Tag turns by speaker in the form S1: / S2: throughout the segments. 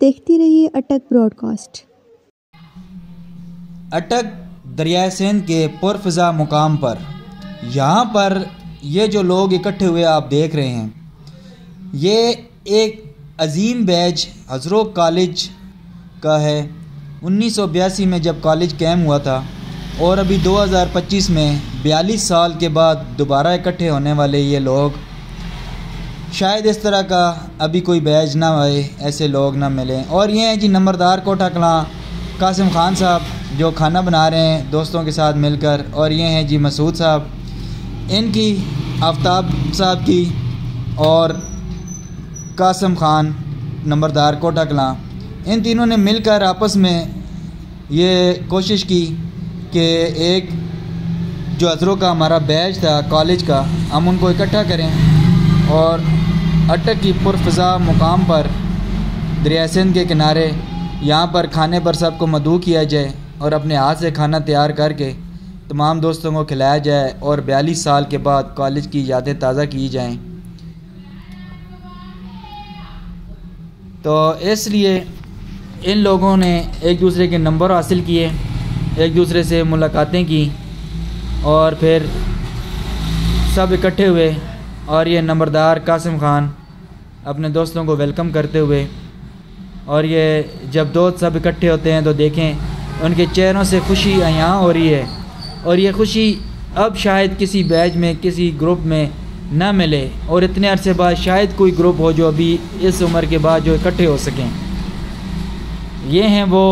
S1: देखते रहिए अटक ब्रॉडकास्ट।
S2: अटक दरियाए सिंध के पुरफ़िज़ा मुकाम पर यहाँ पर ये जो लोग इकट्ठे हुए आप देख रहे हैं, ये एक अजीम बैच हज़रो कॉलेज का है। 1982 में जब कॉलेज कैम हुआ था और अभी 2025 में 42 साल के बाद दोबारा इकट्ठे होने वाले ये लोग, शायद इस तरह का अभी कोई बैच ना आए, ऐसे लोग ना मिलें। और ये हैं जी नंबरदार कोटा कलां कासिम खान साहब जो खाना बना रहे हैं दोस्तों के साथ मिलकर, और ये हैं जी मसूद साहब, इनकी आफ्ताब साहब की और कासिम खान नंबरदार कोटा कलां, इन तीनों ने मिलकर आपस में ये कोशिश की कि एक जो अजरों का हमारा बैच था कॉलेज का, हम उनको इकट्ठा करें और अटक की पुरफ़िज़ा मुकाम पर दरिया सिंध के किनारे यहाँ पर खाने पर सबको मदऊ किया जाए और अपने हाथ से खाना तैयार करके तमाम दोस्तों को खिलाया जाए और 42 साल के बाद कॉलेज की यादें ताज़ा की जाएं। तो इसलिए इन लोगों ने एक दूसरे के नंबर हासिल किए, एक दूसरे से मुलाकातें की और फिर सब इकट्ठे हुए और ये नंबरदार कासिम खान अपने दोस्तों को वेलकम करते हुए, और ये जब दोस्त सब इकट्ठे होते हैं तो देखें उनके चेहरों से खुशी यहाँ हो रही है, और ये खुशी अब शायद किसी बैच में किसी ग्रुप में ना मिले, और इतने अरसे बाद शायद कोई ग्रुप हो जो अभी इस उम्र के बाद जो इकट्ठे हो सकें। ये हैं वो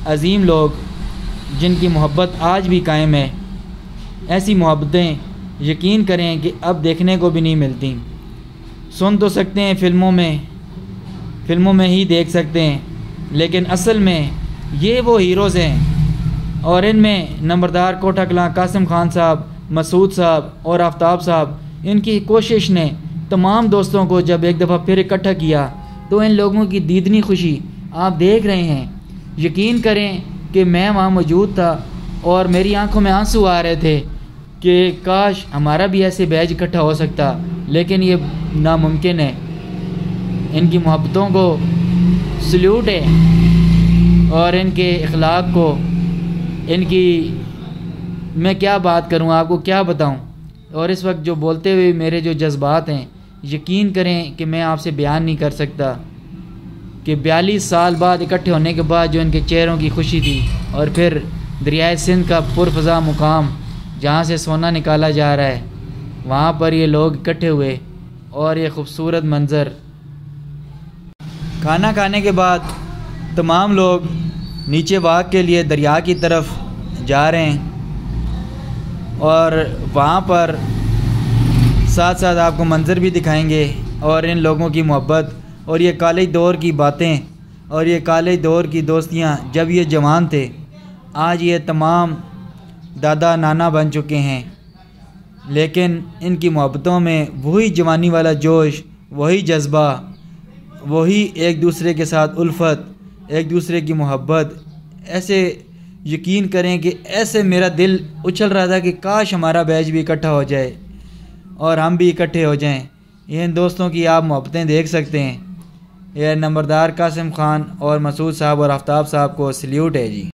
S2: अजीम लोग जिनकी मोहब्बत आज भी कायम है। ऐसी मोहब्बतें यकीन करें कि अब देखने को भी नहीं मिलती। सुन तो सकते हैं फ़िल्मों में ही देख सकते हैं, लेकिन असल में ये वो हीरोज़ हैं। और इनमें नंबरदार कोटा कलां कासिम खान साहब, मसूद साहब और आफ्ताब साहब, इनकी कोशिश ने तमाम दोस्तों को जब एक दफ़ा फिर इकट्ठा किया तो इन लोगों की दीदनी खुशी आप देख रहे हैं। यकीन करें कि मैं वहाँ मौजूद था और मेरी आंखों में आंसू आ रहे थे कि काश हमारा भी ऐसे बैच इकट्ठा हो सकता, लेकिन ये नामुमकिन है। इनकी मोहब्बतों को सल्यूट है और इनके अखलाक को, इनकी मैं क्या बात करूं, आपको क्या बताऊं। और इस वक्त जो बोलते हुए मेरे जो जज्बात हैं, यकीन करें कि मैं आपसे बयान नहीं कर सकता कि 42 साल बाद इकट्ठे होने के बाद जो इनके चेहरों की खुशी थी, और फिर दरियाए सिंध का पुरफ़िज़ा मुकाम जहाँ से सोना निकाला जा रहा है, वहाँ पर ये लोग इकट्ठे हुए और ये ख़ूबसूरत मंज़र। खाना खाने के बाद तमाम लोग नीचे वॉक के लिए दरिया की तरफ जा रहे हैं, और वहाँ पर साथ साथ आपको मंज़र भी दिखाएंगे और इन लोगों की मोहब्बत और ये कॉलेज दौर की बातें और ये कॉलेज दौर की दोस्तियाँ। जब ये जवान थे, आज ये तमाम दादा नाना बन चुके हैं, लेकिन इनकी मोहब्बतों में वही जवानी वाला जोश, वही जज्बा, वही एक दूसरे के साथ उल्फत, एक दूसरे की मोहब्बत। ऐसे यकीन करें कि ऐसे मेरा दिल उछल रहा था कि काश हमारा बैच भी इकट्ठा हो जाए और हम भी इकट्ठे हो जाएं। इन दोस्तों की आप मोहब्बतें देख सकते हैं। यह नंबरदार कासिम खान और मसूद साहब और आफ्ताब साहब को सल्यूट है जी।